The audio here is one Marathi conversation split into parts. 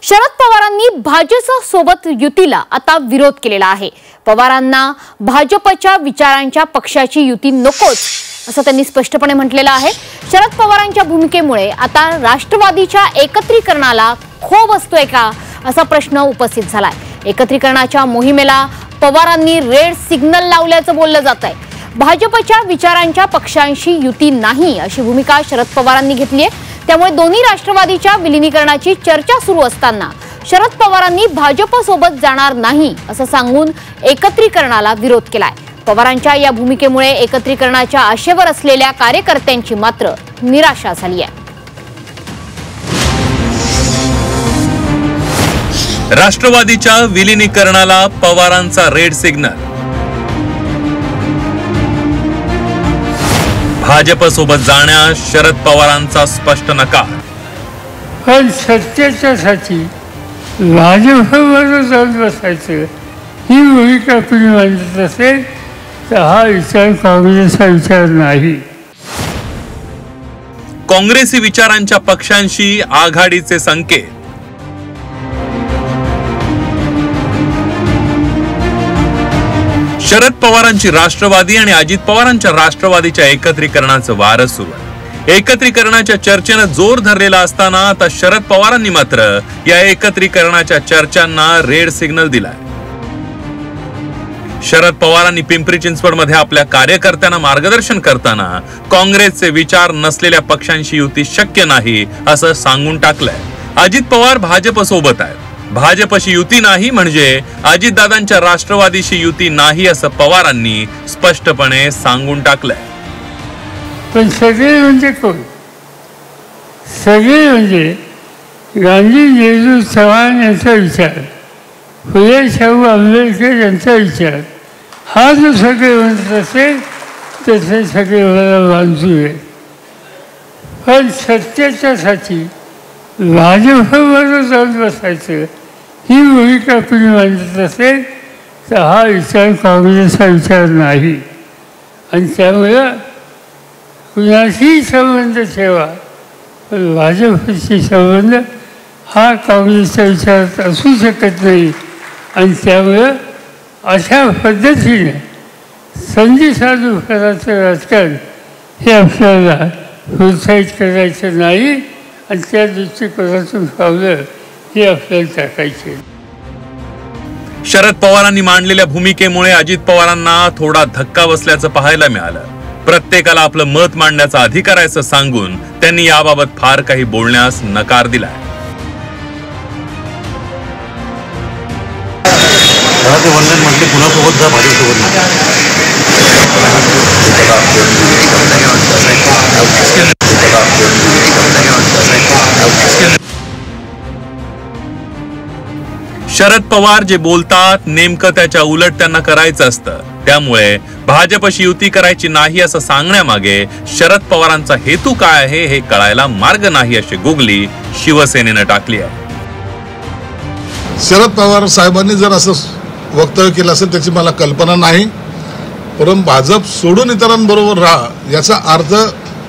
शरद पवारांनी भाजपसोबत युतीला आता विरोध केलेला आहे। पवारांना भाजपच्या विचारांच्या पक्षाची युती नकोच असं त्यांनी स्पष्टपणे म्हटलेलं आहे। शरद पवारांच्या भूमिकेमुळे आता राष्ट्रवादीच्या एकत्रीकरणाला खो बसतोय का असा प्रश्न उपस्थित झालाय। एकत्रीकरणाच्या मोहिमेला पवारांनी रेड सिग्नल लावल्याचं बोललं जातंय। भाजपच्या विचारांच्या पक्षांशी युती नाही अशी भूमिका शरद पवारांनी घेतली आहे। त्यामुळे दोन्ही राष्ट्रवादीच्या विलीनीकरणाची चर्चा सुरू असताना शरद पवारांनी भाजपसोबत जाणार नाही असं सांगून एकत्रीकरणाला विरोध केलाय। पवारांच्या या भूमिकेमुळे एकत्रीकरणाच्या आशेवर असलेल्या कार्यकर्त्यांची मात्र निराशा झाली आहे। राष्ट्रवादीच्या विलीनीकरणाला पवारांचा रेड सिग्नल। भाजपसोबत जाण्यास शरद पवारांचा स्पष्ट नकार। पण सत्तेच्यासाठी भाजपवर जाऊन बसायचं ही भूमिका कुणी मांडत असेल तर हा विचार काँग्रेसचा विचार नाही। काँग्रेसी विचारांच्या पक्षांशी आघाडीचे संकेत। शरद पवारांची राष्ट्रवादी आणि अजित पवारांच्या राष्ट्रवादीच्या एकत्रीकरणाचं वारं सुरू आहे। एकत्रीकरणाच्या चर्चेनं जोर धरलेला असताना आता शरद पवारांनी मात्र या एकत्रीकरणाच्या चर्चांना रेड सिग्नल दिलाय। शरद पवारांनी पिंपरी चिंचवडमध्ये आपल्या कार्यकर्त्यांना मार्गदर्शन करताना काँग्रेसचे विचार नसलेल्या पक्षांशी युती शक्य नाही असं सांगून टाकलंय। अजित पवार भाजपसोबत आहेत, भाजपशी युती नाही म्हणजे अजितदादांच्या राष्ट्रवादीशी युती नाही असं पवारांनी स्पष्टपणे सांगून टाकलंय। पण सगळे म्हणजे कोण? सगळे म्हणजे गांधी, नेहरू, चव्हाण यांचा विचार, फुले शाहू आंबेडकर यांचा विचार हा जो सगळे म्हणत असेल तसे सगळे मला मंजूर आहे। पण सत्तेच्यासाठी भाजपवर जाऊन बसायचं ही भूमिका कुणी मांडत असेल तर हा विचार काँग्रेसचा विचार नाही। आणि त्यामुळं कुणाशी संबंध ठेवा पण भाजपशी संबंध हा काँग्रेसचा विचार असू शकत नाही। आणि त्यामुळं अशा पद्धतीने संधी साधू करायचं राजकारण हे आपल्याला प्रोत्साहित करायचं नाही आणि त्या दृष्टिकोनातून पावलं हे आपल्याला टाकायचे। शरद पवारांनी मांडलेल्या भूमिकेमुळे अजित पवारांना थोडा धक्का बसल्याचं पाहायला मिळालं। प्रत्येकाला आपलं मत मांडण्याचा अधिकार आहे असं सांगून त्यांनी याबाबत फार काही बोलण्यास नकार दिलाय। म्हटले कुणासोबत जा, भाजपसोबत शरद पवार जे बोलतात नेमकं त्याच्या उलट त्यांना करायचं असतं। त्यामुळे भाजपशी युती करायची नाही असं सांगण्यामागे शरद पवारांचा हेतू काय आहे हे कळायला मार्ग नाही अशी गुगली शिवसेनेनं टाकली आहे। शरद पवार साहेबांनी जर असं वक्तव्य केलं असेल त्याची मला कल्पना नाही, परंतु भाजप सोडून इतरांबरोबर राहा याचा अर्थ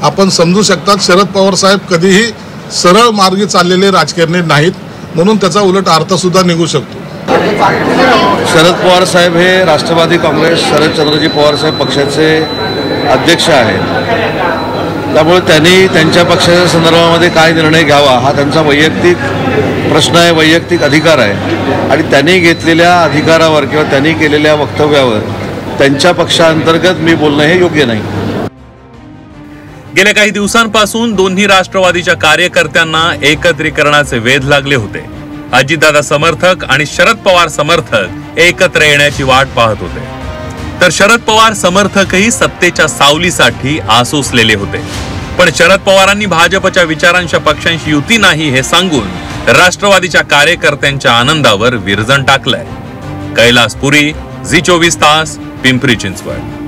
आपण समजू शकतात। शरद पवार साहेब कधीही सरळ मार्गी चाललेले राजकारणी नाहीत, म्हणून त्याचा उलट अर्थ सुद्धा निघू शकतो। शरद पवार साहेब हे राष्ट्रवादी काँग्रेस शरदचंद्रजी पवार साहेब पक्षाचे अध्यक्ष आहेत। त्यामुळे त्यांनी त्यांच्या पक्षाच्या संदर्भामध्ये काय निर्णय घ्यावा हा त्यांचा वैयक्तिक प्रश्न आहे, वैयक्तिक अधिकार आहे। आणि त्यांनी घेतलेल्या अधिकारावर किंवा त्यांनी केलेल्या वक्तव्यावर त्यांच्या पक्षांतर्गत मी बोलणं हे योग्य नाही। गेल्या काही दिवसांपासून दोन्ही राष्ट्रवादीच्या कार्यकर्त्यांना एकत्रीकरणाचे वेध लागले होते। अजितदादा समर्थक आणि शरद पवार समर्थक एकत्र येण्याची वाट पाहत होते, तर शरद पवार समर्थकही सत्तेच्या सावलीसाठी आसोसलेले होते। पण शरद पवारांनी भाजपच्या विचारांच्या पक्षांशी युती नाही हे सांगून राष्ट्रवादीच्या कार्यकर्त्यांच्या आनंदावर विरजण टाकलंय। कैलास पुरी, झी 24 तास, पिंपरी चिंचवड।